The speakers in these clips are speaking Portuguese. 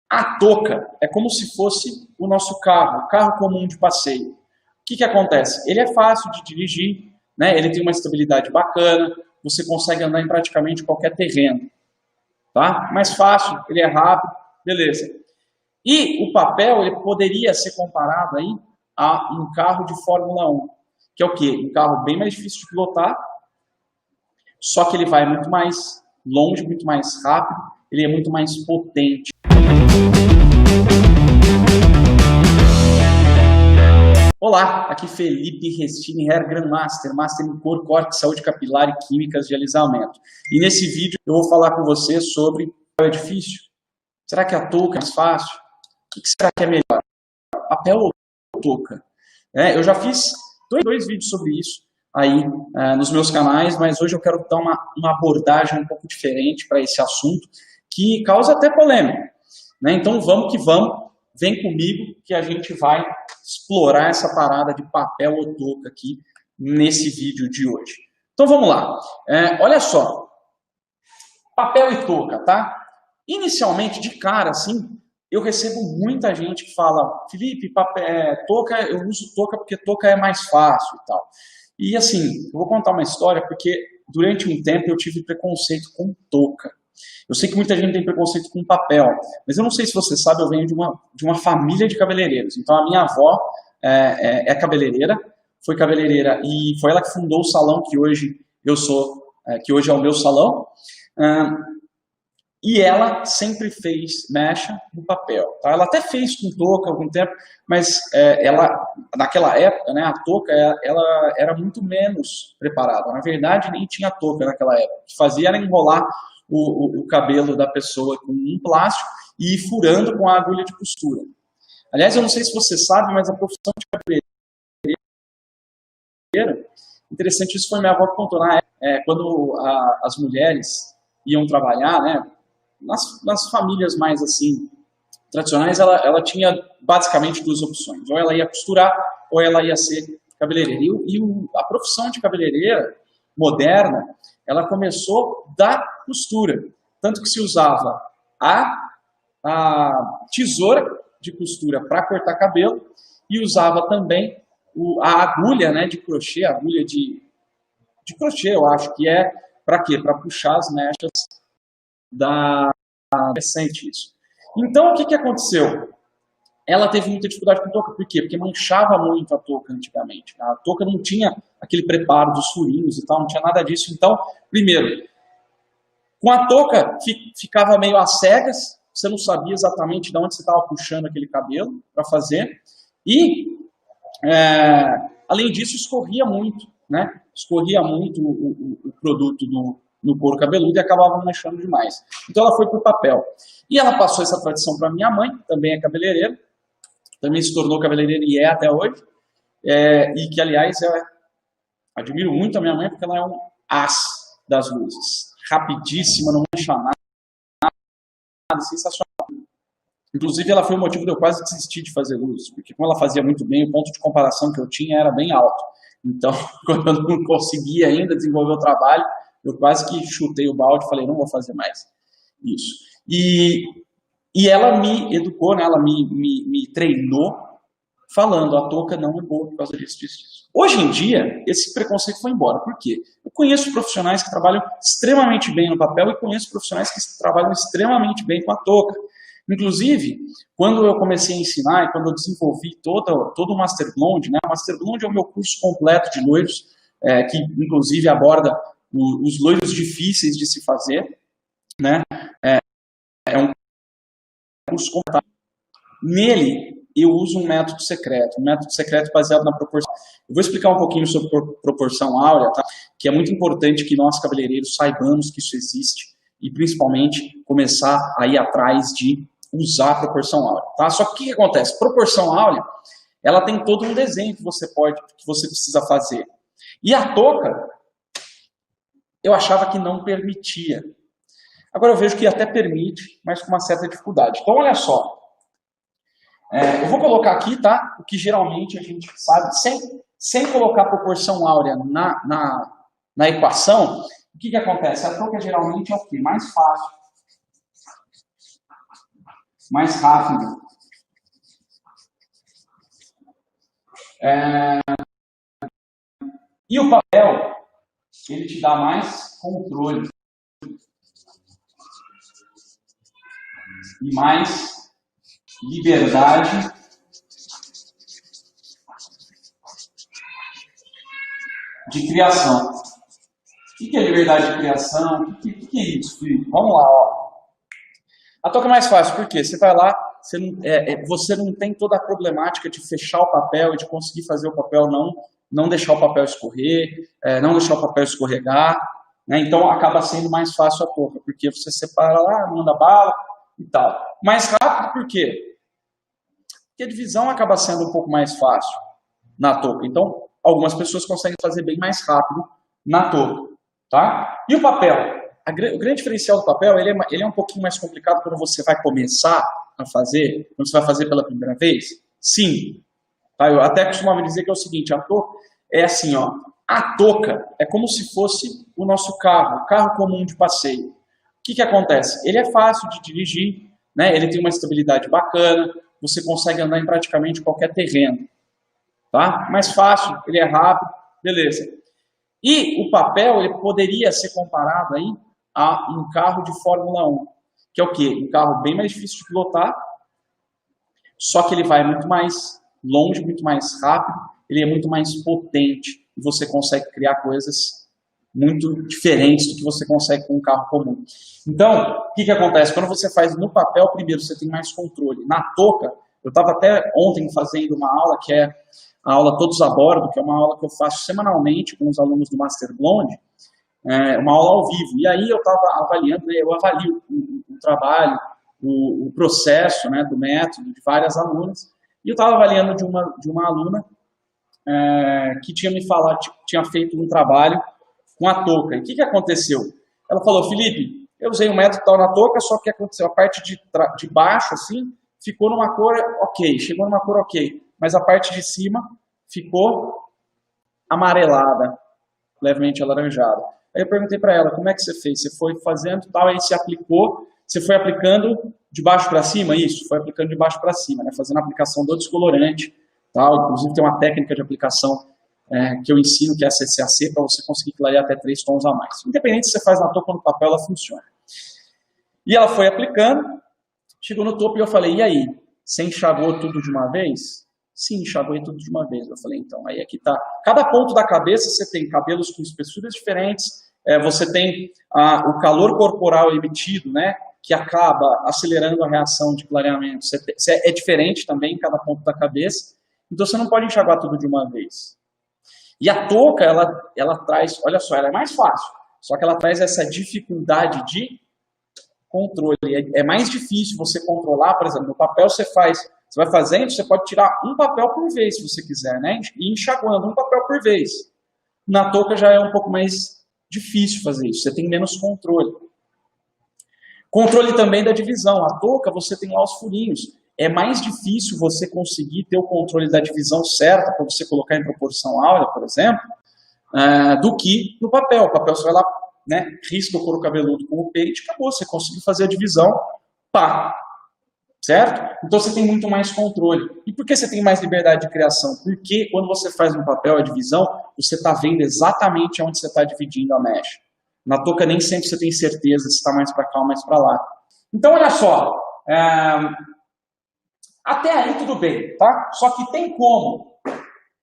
A touca é como se fosse o nosso carro, o carro comum de passeio. O que acontece? Ele é fácil de dirigir, né? Ele tem uma estabilidade bacana, você consegue andar em praticamente qualquer terreno. Tá? Mais fácil, ele é rápido, beleza. E o papel ele poderia ser comparado aí a um carro de Fórmula 1, que é o quê? Um carro bem mais difícil de pilotar, só que ele vai muito mais longe, muito mais rápido, ele é muito mais potente. Olá, aqui Felipe Restini, Hair Grandmaster, Master em Cor, Corte, Saúde Capilar e Químicas de Alisamento. E nesse vídeo eu vou falar com você sobre papel é difícil? Será que a touca é mais fácil? O que será que é melhor? Papel ou touca? Eu já fiz dois vídeos sobre isso aí nos meus canais, mas hoje eu quero dar uma abordagem um pouco diferente para esse assunto, que causa até polêmica. Né? Então vamos que vamos, vem comigo que a gente vai explorar essa parada de papel ou touca aqui nesse vídeo de hoje. Então vamos lá. Olha só, papel e touca, tá? Inicialmente, de cara, assim, eu recebo muita gente que fala, Felipe, touca, eu uso touca porque touca é mais fácil e tal. E assim, eu vou contar uma história porque durante um tempo eu tive preconceito com touca. Eu sei que muita gente tem preconceito com papel, mas eu não sei se você sabe, eu venho de uma família de cabeleireiros. Então a minha avó é cabeleireira, foi cabeleireira e foi ela que fundou o salão que hoje eu sou, que hoje é o meu salão. E ela sempre fez mecha no papel. Tá? Ela até fez com touca há algum tempo, mas ela, naquela época, né, a touca ela era muito menos preparada. Na verdade, nem tinha touca naquela época. O que fazia era enrolar o cabelo da pessoa com um plástico e ir furando com a agulha de costura. Aliás, eu não sei se você sabe, mas a profissão de cabeleireira, interessante, isso foi minha avó que contou na época, quando as mulheres iam trabalhar, né, nas famílias mais assim tradicionais, ela tinha basicamente duas opções: ou ela ia costurar ou ela ia ser cabeleireira. A profissão de cabeleireira moderna, ela começou da costura, tanto que se usava a tesoura de costura para cortar cabelo e usava também a agulha, né, de crochê, a agulha de crochê, eu acho que é para quê? Para puxar as mechas da recente isso. Então, o que aconteceu? Ela teve muita dificuldade com touca. Por quê? Porque manchava muito a touca antigamente. A touca não tinha aquele preparo dos furinhos e tal, não tinha nada disso. Então, primeiro, com a touca ficava meio às cegas, você não sabia exatamente de onde você estava puxando aquele cabelo para fazer. E, além disso, escorria muito, né? Escorria muito o produto no couro cabeludo e acabava manchando demais. Então ela foi para o papel. E ela passou essa tradição para minha mãe, também é cabeleireira, também se tornou cabeleireira e é até hoje, e que, aliás, eu admiro muito a minha mãe porque ela é um as das luzes. Rapidíssima, não mancha nada, sensacional. Inclusive, ela foi o motivo de eu quase desistir de fazer luz, porque como ela fazia muito bem, o ponto de comparação que eu tinha era bem alto. Então, quando eu não conseguia ainda desenvolver o trabalho, eu quase que chutei o balde e falei, não vou fazer mais isso. E ela me educou, né? Ela me treinou falando, a touca não é boa por causa disso. Hoje em dia, esse preconceito foi embora. Por quê? Eu conheço profissionais que trabalham extremamente bem no papel e conheço profissionais que trabalham extremamente bem com a touca. Inclusive, quando eu comecei a ensinar e quando eu desenvolvi todo o Master Blonde, né? O Master Blonde é o meu curso completo de loiros, que inclusive aborda os loiros difíceis de se fazer, né? É um curso completo. Nele, eu uso um método secreto baseado na proporção. Eu vou explicar um pouquinho sobre proporção áurea, tá? Que é muito importante que nós cabeleireiros saibamos que isso existe e principalmente começar a ir atrás de usar a proporção áurea, tá? Só que o que acontece? Proporção áurea, ela tem todo um desenho que você precisa fazer. E a touca, eu achava que não permitia. Agora eu vejo que até permite, mas com uma certa dificuldade. Então, olha só. Eu vou colocar aqui, tá? O que geralmente a gente sabe, sem colocar proporção áurea na equação, o que acontece? A touca geralmente é o quê? Mais fácil. mais rápido. E o papel, ele te dá mais controle e mais liberdade de criação. O que é liberdade de criação? O que é isso, Felipe? Vamos lá, ó. A touca é mais fácil, por quê? Você vai lá, você não tem toda a problemática de fechar o papel e de conseguir fazer o papel não deixar o papel escorrer, não deixar o papel escorregar, né? Então acaba sendo mais fácil a touca, porque você separa lá, manda bala e tal. Mais rápido por quê? Porque a divisão acaba sendo um pouco mais fácil na touca. Então, algumas pessoas conseguem fazer bem mais rápido na touca, tá? E o papel? O grande diferencial do papel, ele é um pouquinho mais complicado quando você vai começar a fazer, quando você vai fazer pela primeira vez? Sim. Tá? Eu até costumava dizer que é o seguinte, a touca é assim, ó, a touca é como se fosse o nosso carro, o carro comum de passeio. O que acontece? Ele é fácil de dirigir, né? Ele tem uma estabilidade bacana, você consegue andar em praticamente qualquer terreno. Tá? Mais fácil, ele é rápido, beleza. E o papel, ele poderia ser comparado aí a um carro de Fórmula 1, que é o quê? Um carro bem mais difícil de pilotar, só que ele vai muito mais longe, muito mais rápido, ele é muito mais potente, e você consegue criar coisas muito diferentes do que você consegue com um carro comum. Então, o que acontece? Quando você faz no papel, primeiro, você tem mais controle. Na touca, eu estava até ontem fazendo uma aula, que é a aula Todos a Bordo, que é uma aula que eu faço semanalmente com os alunos do Master Blonde, uma aula ao vivo. E aí eu estava avaliando, né, eu avalio o trabalho, o processo, né, do método de várias alunas, e eu estava avaliando de uma aluna que tinha me falado, tinha feito um trabalho com a touca. E o que aconteceu? Ela falou, Felipe, eu usei um método tal na touca, só que aconteceu, a parte de baixo, assim, ficou numa cor ok, chegou numa cor ok, mas a parte de cima ficou amarelada, levemente alaranjada. Aí eu perguntei para ela, como é que você fez? Você foi fazendo tal, aí você aplicou, você foi aplicando de baixo para cima? Isso, foi aplicando de baixo para cima, né? Fazendo a aplicação do descolorante, tal. Inclusive tem uma técnica de aplicação que eu ensino, que é a CCAC, para você conseguir clarear até 3 tons a mais. Independente se você faz na touca ou no papel, ela funciona. E ela foi aplicando, chegou no topo e eu falei, e aí, você enxagou tudo de uma vez? Sim, enxaguei tudo de uma vez. Eu falei, então, aí é que tá. Cada ponto da cabeça você tem cabelos com espessuras diferentes, você tem o calor corporal emitido, né, que acaba acelerando a reação de clareamento. É diferente também em cada ponto da cabeça, então você não pode enxaguar tudo de uma vez. E a touca, ela traz, olha só, ela é mais fácil, só que ela traz essa dificuldade de controle. É mais difícil você controlar, por exemplo, no papel você vai fazendo, você pode tirar um papel por vez, se você quiser, né? E enxaguando um papel por vez. Na touca já é um pouco mais difícil fazer isso, você tem menos controle. Controle também da divisão. A touca, você tem lá os furinhos. É mais difícil você conseguir ter o controle da divisão certa, para você colocar em proporção áurea, por exemplo, do que no papel. O papel você vai lá, né, risca o couro cabeludo com o peito e acabou, você conseguiu fazer a divisão, pá, certo? Então você tem muito mais controle. E por que você tem mais liberdade de criação? Porque quando você faz no papel a divisão, você está vendo exatamente onde você está dividindo a mecha. Na touca nem sempre você tem certeza se está mais para cá ou mais para lá. Então olha só, até aí tudo bem, tá? Só que tem como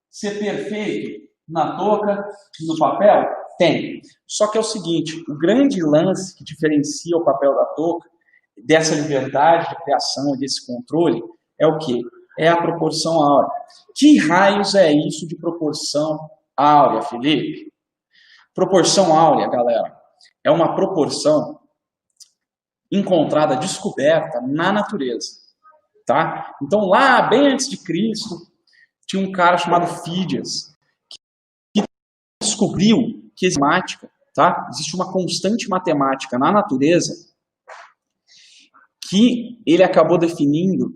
ser perfeito na touca e no papel? Tem. Só que é o seguinte, o grande lance que diferencia o papel da touca, dessa liberdade de criação e desse controle, é o quê? É a proporção áurea. Que raios é isso de proporção áurea, Felipe? Proporção áurea, galera, é uma proporção encontrada, descoberta na natureza. Tá? Então, lá, bem antes de Cristo, tinha um cara chamado Fídias, que descobriu que existe matemática, tá? Existe uma constante matemática na natureza que ele acabou definindo,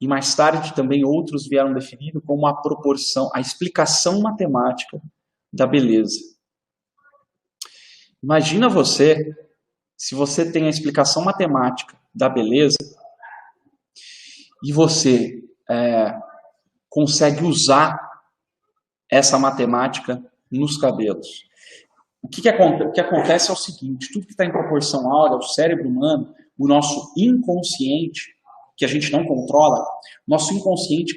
e mais tarde também outros vieram definindo, como a proporção, a explicação matemática da beleza. Imagina você, se você tem a explicação matemática da beleza, e você consegue usar essa matemática nos cabelos. O que acontece é o seguinte, tudo que está em proporção áurea, o cérebro humano, o nosso inconsciente, que a gente não controla, nosso inconsciente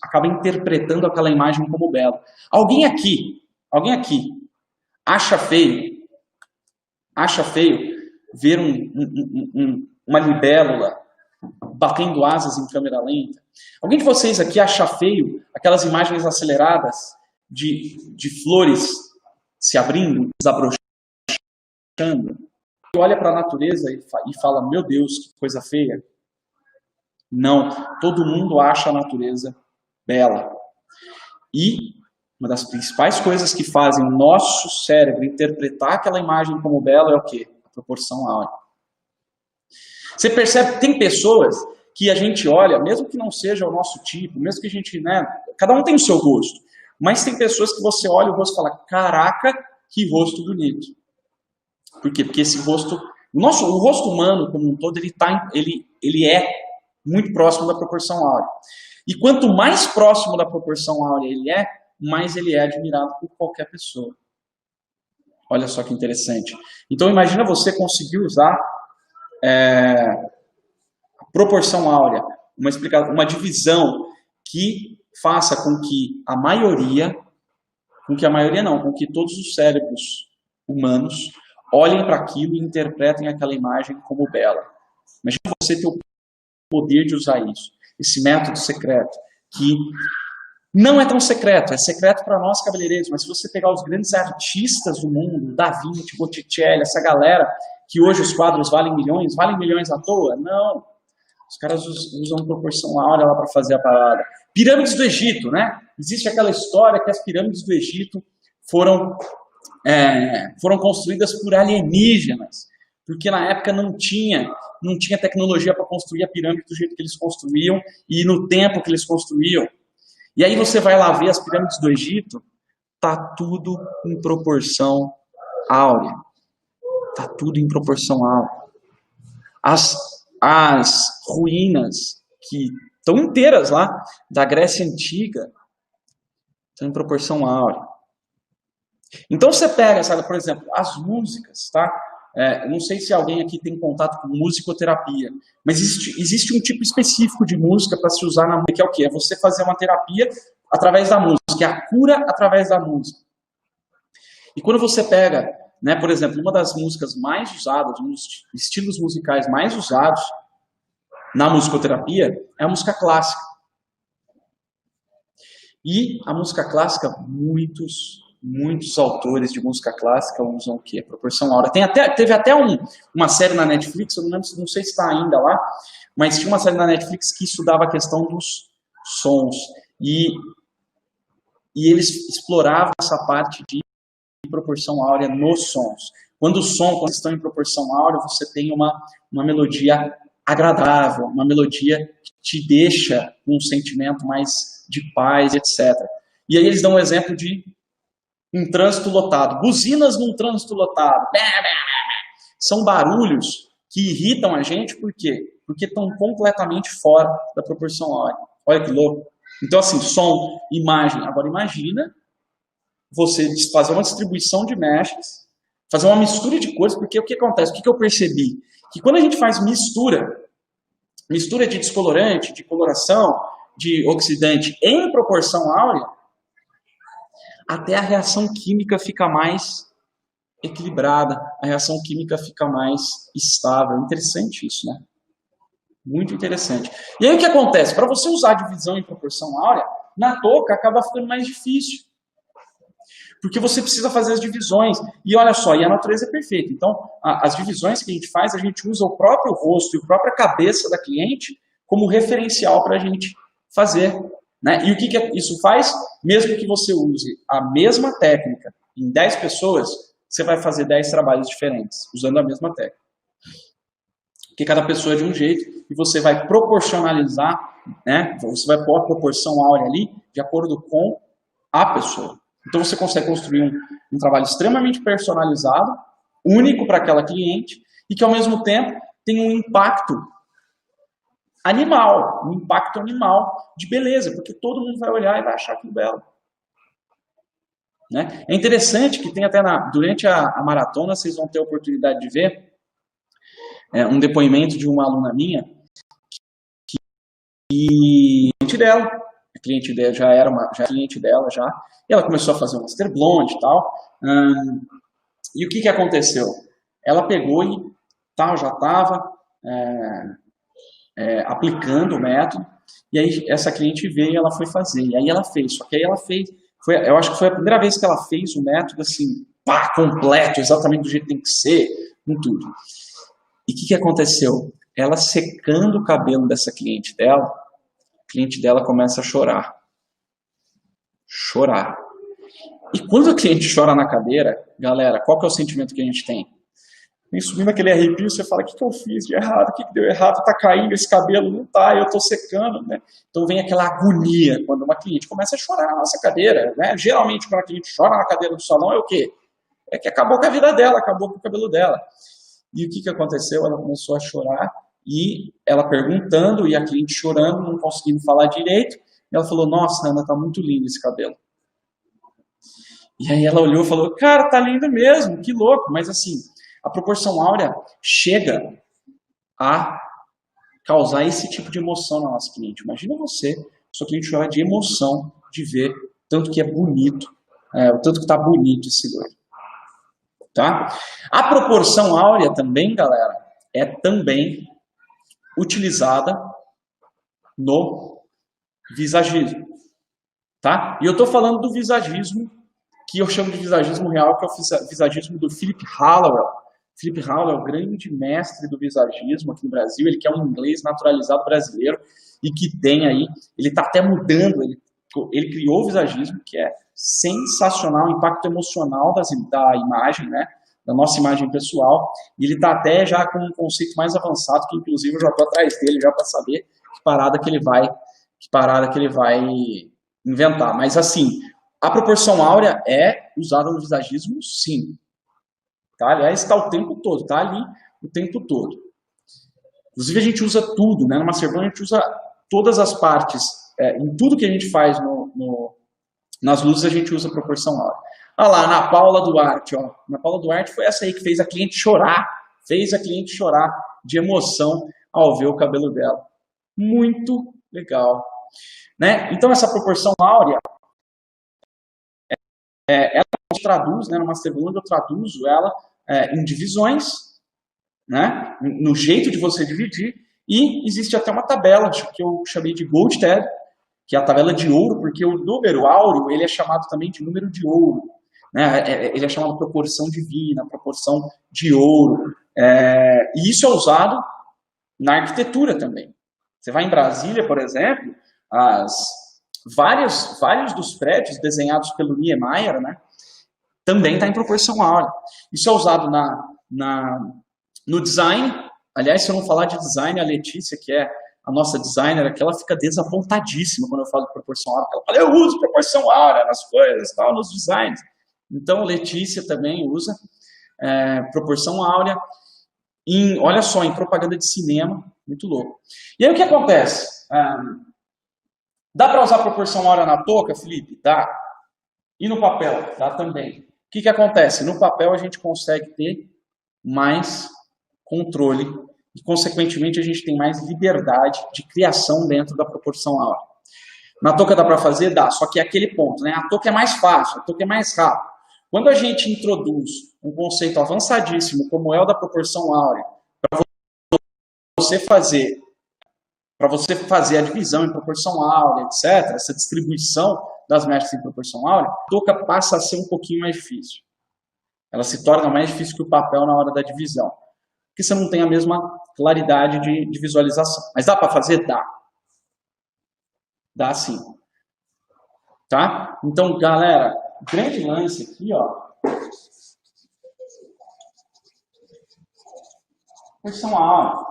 acaba interpretando aquela imagem como bela. Alguém aqui acha feio ver uma libélula batendo asas em câmera lenta? Alguém de vocês aqui acha feio aquelas imagens aceleradas de flores se abrindo, desabrochando? E olha para a natureza e fala, meu Deus, que coisa feia. Não, todo mundo acha a natureza bela. E uma das principais coisas que fazem o nosso cérebro interpretar aquela imagem como bela é o quê? A proporção áurea. Você percebe que tem pessoas que a gente olha, mesmo que não seja o nosso tipo, mesmo que a gente, cada um tem o seu rosto, mas tem pessoas que você olha o rosto e fala, caraca, que rosto bonito. Por quê? Porque esse rosto, o rosto humano como um todo, ele é muito próximo da proporção áurea. E quanto mais próximo da proporção áurea mais ele é admirado por qualquer pessoa. Olha só que interessante. Então imagina você conseguir usar a proporção áurea, uma divisão que faça com que com que todos os cérebros humanos olhem para aquilo e interpretem aquela imagem como bela. Imagina você ter o poder de usar isso, esse método secreto, que não é tão secreto, é secreto para nós cabeleireiros, mas se você pegar os grandes artistas do mundo, Da Vinci, Botticelli, essa galera, que hoje os quadros valem milhões à toa? Não. Os caras usam proporção áurea lá para fazer a parada. Pirâmides do Egito, né? Existe aquela história que as pirâmides do Egito foram construídas por alienígenas, porque na época não tinha tecnologia para construir a pirâmide do jeito que eles construíam e no tempo que eles construíam. E aí você vai lá ver as pirâmides do Egito, tá tudo em proporção áurea. Tá tudo em proporção áurea. As ruínas que estão inteiras lá da Grécia Antiga estão em proporção áurea. Então você pega, sabe, por exemplo, as músicas, tá? Não sei se alguém aqui tem contato com musicoterapia, mas existe um tipo específico de música para se usar na música, que é o quê? É você fazer uma terapia através da música, que é a cura através da música. E quando você pega, por exemplo, uma das músicas mais usadas, um dos estilos musicais mais usados na musicoterapia é a música clássica. E a música clássica, muitos autores de música clássica usam o quê? Proporção áurea. Teve até uma série na Netflix, eu não sei se está ainda lá, mas tinha uma série na Netflix que estudava a questão dos sons. E eles exploravam essa parte de proporção áurea nos sons. Quando estão em proporção áurea, você tem uma melodia agradável, uma melodia que te deixa com um sentimento mais de paz, etc. E aí eles dão um exemplo de um trânsito lotado. Buzinas num trânsito lotado. São barulhos que irritam a gente, por quê? Porque estão completamente fora da proporção áurea. Olha que louco. Então, assim, som, imagem. Agora, imagina você fazer uma distribuição de meshes, fazer uma mistura de cores, porque o que acontece? O que eu percebi? Que quando a gente faz mistura de descolorante, de coloração, de oxidante em proporção áurea, até a reação química fica mais equilibrada, a reação química fica mais estável. Interessante isso, né? Muito interessante. E aí o que acontece? Para você usar a divisão em proporção áurea, na touca acaba ficando mais difícil. Porque você precisa fazer as divisões. E olha só, e a natureza é perfeita. Então, as divisões que a gente usa o próprio rosto e a própria cabeça da cliente como referencial para a gente fazer. Né? E o que isso faz? Mesmo que você use a mesma técnica em 10 pessoas, você vai fazer 10 trabalhos diferentes, usando a mesma técnica. Porque cada pessoa é de um jeito e você vai proporcionalizar, né? Você vai pôr a proporção áurea ali de acordo com a pessoa. Então você consegue construir um trabalho extremamente personalizado, único para aquela cliente, e que ao mesmo tempo tem um impacto animal, um impacto animal de beleza, porque todo mundo vai olhar e vai achar aquilo belo. Né? É interessante que tem até durante a maratona, vocês vão ter a oportunidade de ver um depoimento de uma aluna minha, e a cliente dela já era cliente dela já, e ela começou a fazer um Master Blonde e tal, e o que aconteceu? Ela pegou e já estava aplicando o método, e aí essa cliente veio e ela foi fazer, e aí ela fez, só que aí ela fez, eu acho que foi a primeira vez que ela fez o método assim, pá, completo, exatamente do jeito que tem que ser, com tudo. E o que aconteceu? Ela secando o cabelo dessa cliente dela, a cliente dela começa a chorar. Chorar. E quando a cliente chora na cadeira, galera, qual que é o sentimento que a gente tem? Vem subindo aquele arrepio, você fala, o que eu fiz de errado? O que deu errado? Tá caindo esse cabelo? Não tá, eu tô secando, né? Então vem aquela agonia quando uma cliente começa a chorar na nossa cadeira, né? Geralmente quando a cliente chora na cadeira do salão é o quê? É que acabou com a vida dela, acabou com o cabelo dela. E o que aconteceu? Ela começou a chorar e ela perguntando e a cliente chorando, não conseguindo falar direito. E ela falou, nossa, Ana, tá muito lindo esse cabelo. E aí ela olhou e falou, cara, tá lindo mesmo, que louco. Mas assim, a proporção áurea chega a causar esse tipo de emoção na nossa cliente. Imagina você, sua cliente chorar de emoção de ver tanto que é bonito, o tanto que tá bonito esse loiro. Tá? A proporção áurea também, galera, é também utilizada no visagismo. Tá? E eu estou falando do visagismo que eu chamo de visagismo real, que é o visagismo do Philip Hallowell. Philip Hallowell é o grande mestre do visagismo aqui no Brasil, ele que é um inglês naturalizado brasileiro e que tem aí, ele está até mudando, ele criou o visagismo, que é sensacional, o impacto emocional da imagem, né? Da nossa imagem pessoal, e ele está até já com um conceito mais avançado, que inclusive eu já estou atrás dele já para saber que parada que ele vai inventar. Mas assim, a proporção áurea é usada no visagismo, sim. Tá? Aliás, está o tempo todo, está ali o tempo todo. Inclusive a gente usa tudo, né? No Master Blonde a gente usa todas as partes, em tudo que a gente faz nas luzes a gente usa a proporção áurea. Olha lá, Ana Paula Duarte, ó. Ana Paula Duarte foi essa aí que fez a cliente chorar, de emoção ao ver o cabelo dela. Muito legal. Né? Então essa proporção áurea, ela traduz, né, no Master Blonde eu traduzo ela em divisões, né, no jeito de você dividir, e existe até uma tabela que eu chamei de Gold Tab, que é a tabela de ouro, porque o número áureo ele é chamado também de número de ouro. Né? Ele é chamado de proporção divina, proporção de ouro. E isso é usado na arquitetura também. Você vai em Brasília, por exemplo, vários dos prédios desenhados pelo Niemeyer, né, também está em proporção áurea. Isso é usado no design. Aliás, se eu não falar de design, a Letícia, que é a nossa designer aqui, ela fica desapontadíssima quando eu falo de proporção áurea. Ela fala, eu uso proporção áurea nas coisas, tal, nos designs. Então, Letícia também usa proporção áurea. Olha só, em propaganda de cinema, muito louco. E aí o que acontece? Dá para usar proporção áurea na touca, Felipe? Dá. E no papel? Dá também. O que acontece? No papel a gente consegue ter mais controle e, consequentemente, a gente tem mais liberdade de criação dentro da proporção áurea. Na touca dá para fazer? Dá, só que é aquele ponto, né? A touca é mais fácil, a touca é mais rápido. Quando a gente introduz um conceito avançadíssimo, como é o da proporção áurea, para você fazer a divisão em proporção áurea, etc., essa distribuição das mechas em proporção áurea, a touca passa a ser um pouquinho mais difícil. Ela se torna mais difícil que o papel na hora da divisão. Porque você não tem a mesma claridade de visualização. Mas dá para fazer? Dá. Dá sim. Tá? Então, galera, grande lance aqui, ó. Proporção áurea.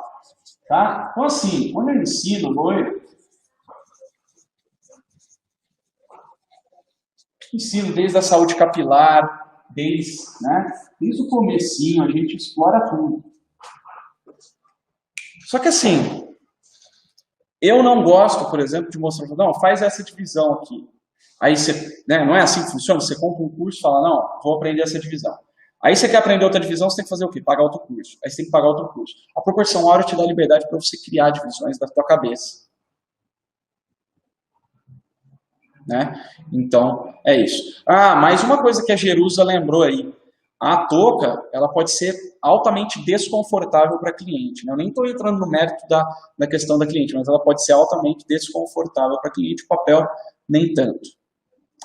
Tá? Então, assim, quando eu ensino loiro, ensino desde a saúde capilar, desde o comecinho, a gente explora tudo. Só que assim, Eu não gosto, por exemplo, de mostrar, não, faz essa divisão aqui. Aí você, né, não é assim que funciona, você compra um curso e fala, não, vou aprender essa divisão. Aí você quer aprender outra divisão, você tem que fazer o quê? Pagar outro curso. Aí você tem que pagar outro curso. A proporção áurea te dá liberdade para você criar divisões da tua cabeça. Né? Então, é isso. Ah, mais uma coisa que a Jerusa lembrou aí. A touca, ela pode ser altamente desconfortável para cliente. Né? Eu nem estou entrando no mérito da questão da cliente, mas ela pode ser altamente desconfortável para cliente, o papel nem tanto.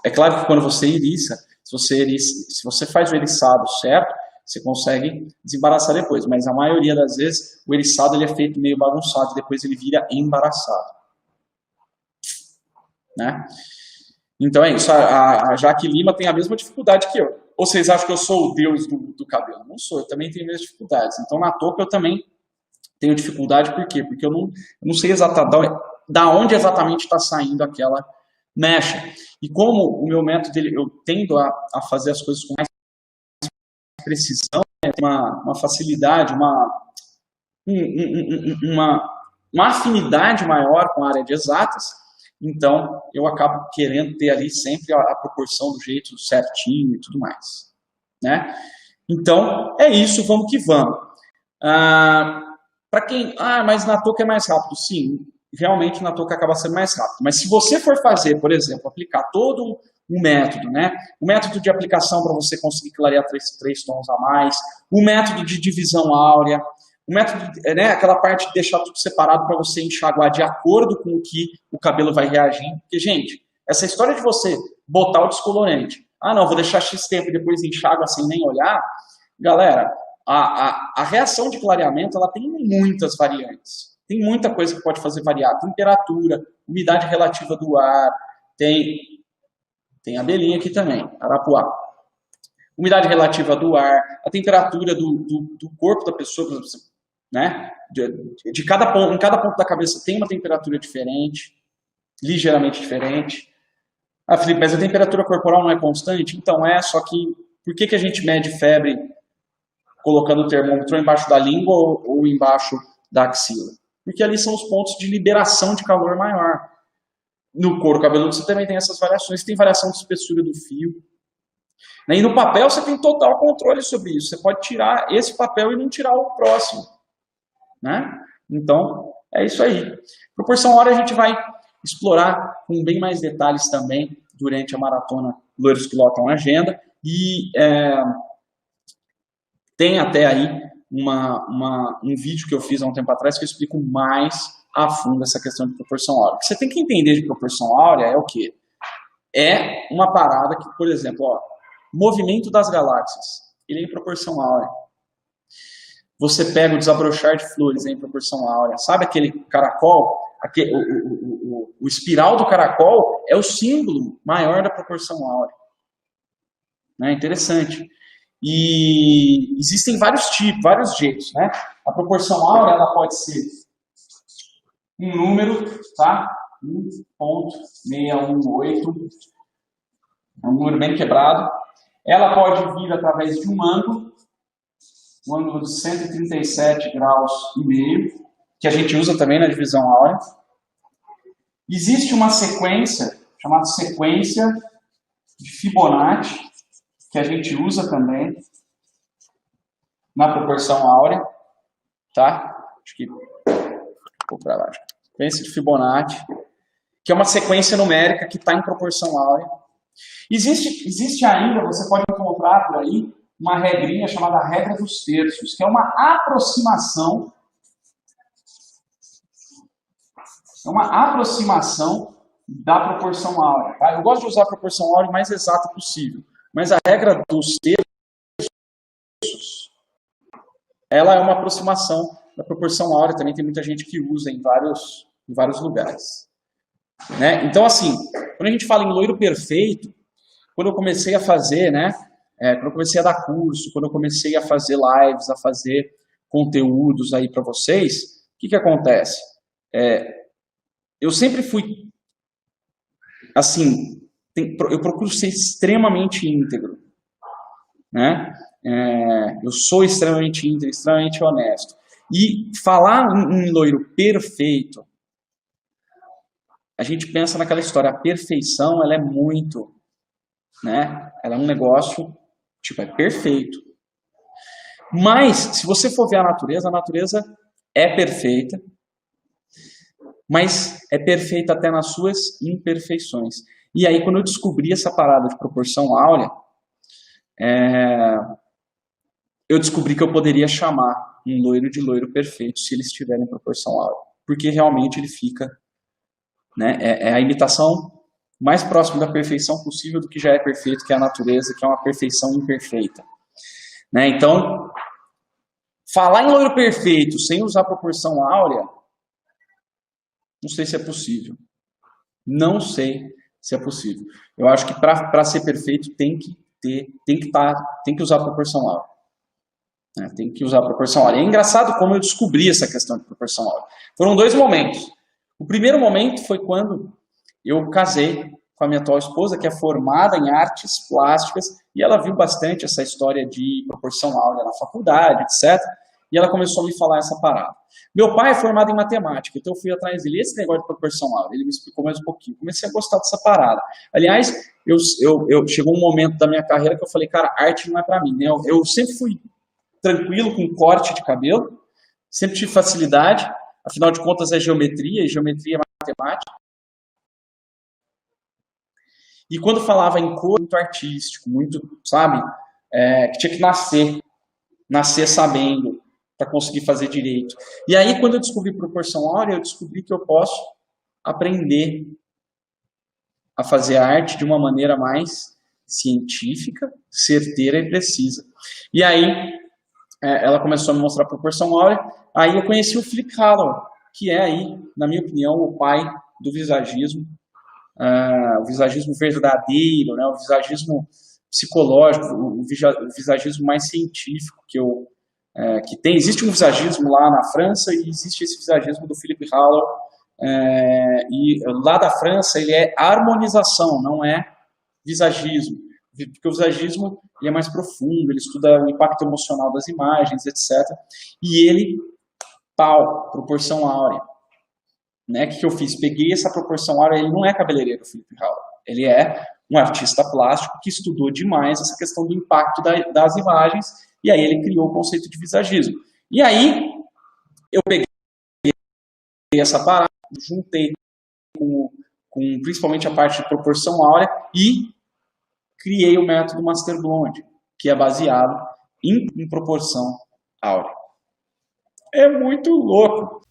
É claro que quando você eriça, se você faz o eriçado certo, você consegue desembaraçar depois, mas a maioria das vezes o eriçado ele é feito meio bagunçado, depois ele vira embaraçado. Né? Então é isso, a Jaque Lima tem a mesma dificuldade que eu. Ou vocês acham que eu sou o deus do cabelo? Não sou, eu também tenho minhas dificuldades. Então na touca eu também tenho dificuldade, por quê? Porque eu não sei exatamente da onde exatamente está saindo aquela mecha. E como o meu método, eu tendo a fazer as coisas com mais precisão, né, uma facilidade, uma afinidade maior com a área de exatas, então eu acabo querendo ter ali sempre a proporção do jeito certinho e tudo mais. Né? Então, é isso, vamos que vamos. Para quem, mas na touca é mais rápido. Sim, realmente na touca acaba sendo mais rápido. Mas se você for fazer, por exemplo, aplicar todo um método, né? O método de aplicação para você conseguir clarear três tons a mais, o método de divisão áurea, o método, né, aquela parte de deixar tudo separado para você enxaguar de acordo com o que o cabelo vai reagir. Porque, gente, essa história de você botar o descolorante, não, vou deixar X tempo e depois enxágua sem nem olhar, galera, a reação de clareamento ela tem muitas variantes. Tem muita coisa que pode fazer variar. Temperatura, umidade relativa do ar, tem abelhinha aqui também, arapuá. Umidade relativa do ar, a temperatura do corpo da pessoa, né? Em cada ponto da cabeça tem uma temperatura diferente, ligeiramente diferente. Felipe, mas a temperatura corporal não é constante? Então só que por que a gente mede febre colocando o termômetro embaixo da língua ou embaixo da axila? Porque ali são os pontos de liberação de calor maior. No couro cabeludo você também tem essas variações, tem variação de espessura do fio. E no papel você tem total controle sobre isso. Você pode tirar esse papel e não tirar o próximo. Né? Então, é isso aí. Proporção hora a gente vai explorar com bem mais detalhes também durante a maratona Loiros que Lotam a Agenda. E tem até aí um vídeo que eu fiz há um tempo atrás que eu explico mais a fundo essa questão de proporção áurea. O que você tem que entender de proporção áurea é o quê? É uma parada que, por exemplo, o movimento das galáxias, ele é em proporção áurea. Você pega o desabrochar de flores em proporção áurea. Sabe aquele caracol? O espiral do caracol é o símbolo maior da proporção áurea. Né? Interessante. E existem vários tipos, vários jeitos. Né? A proporção áurea ela pode ser um número, tá? 1.618. É um número bem quebrado. Ela pode vir através de um ângulo de 137 graus e meio, que a gente usa também na divisão áurea. Existe uma sequência, chamada sequência de Fibonacci, que a gente usa também na proporção áurea, tá? Acho que vou para lá. Sequência de Fibonacci, que é uma sequência numérica que está em proporção áurea. Existe ainda, você pode encontrar por aí, uma regrinha chamada regra dos terços, que é uma aproximação da proporção áurea. Tá? Eu gosto de usar a proporção áurea o mais exata possível, mas a regra dos terços, ela é uma aproximação da proporção áurea, também tem muita gente que usa em vários lugares. Né? Então, assim, quando a gente fala em loiro perfeito, quando eu comecei a fazer, né? Quando eu comecei a dar curso, quando eu comecei a fazer lives, a fazer conteúdos aí para vocês, o que acontece? Eu sempre fui, assim, eu procuro ser extremamente íntegro, né? Eu sou extremamente íntegro, extremamente honesto. E falar em loiro perfeito a gente pensa naquela história, a perfeição, ela é muito, né? Ela é um negócio, tipo, é perfeito. Mas, se você for ver a natureza é perfeita, mas é perfeita até nas suas imperfeições. E aí, quando eu descobri essa parada de proporção áurea, eu descobri que eu poderia chamar um loiro de loiro perfeito se eles tiverem proporção áurea. Porque realmente ele fica, né, é a imitação mais próxima da perfeição possível do que já é perfeito, que é a natureza, que é uma perfeição imperfeita. Né? Então, falar em loiro perfeito sem usar proporção áurea, não sei se é possível. Não sei se é possível. Eu acho que para ser perfeito tem que usar proporção áurea. Né? Tem que usar proporção áurea. É engraçado como eu descobri essa questão de proporção áurea. Foram 2 momentos. O primeiro momento foi quando eu casei com a minha atual esposa, que é formada em artes plásticas, e ela viu bastante essa história de proporção áurea na faculdade, etc. E ela começou a me falar essa parada. Meu pai é formado em matemática, então eu fui atrás dele. Esse negócio de proporção áurea, ele me explicou mais um pouquinho. Comecei a gostar dessa parada. Aliás, chegou um momento da minha carreira que eu falei, cara, arte não é pra mim. Né? Eu sempre fui tranquilo com corte de cabelo, sempre tive facilidade, afinal de contas é geometria, e geometria é matemática. E quando falava em cor, muito artístico, muito, sabe, que tinha que nascer sabendo, para conseguir fazer direito. E aí, quando eu descobri proporção áurea, eu descobri que eu posso aprender a fazer arte de uma maneira mais científica, certeira e precisa. E aí, ela começou a me mostrar a proporção áurea, aí eu conheci o Philip Kahlo, que é aí, na minha opinião, o pai do visagismo, o visagismo verdadeiro, né, o visagismo psicológico, o visagismo mais científico que tem. Existe um visagismo lá na França e existe esse visagismo do Philip Kahlo, e lá da França ele é harmonização, não é visagismo, porque o visagismo ele é mais profundo, ele estuda o impacto emocional das imagens, etc. E ele, proporção áurea. Né? O que eu fiz? Peguei essa proporção áurea, ele não é cabeleireiro, Philip Kahlo, ele é um artista plástico que estudou demais essa questão do impacto das imagens, e aí ele criou o conceito de visagismo. E aí, eu peguei essa parada, juntei com principalmente a parte de proporção áurea e criei o método Master Blonde, que é baseado em proporção áurea. É muito louco!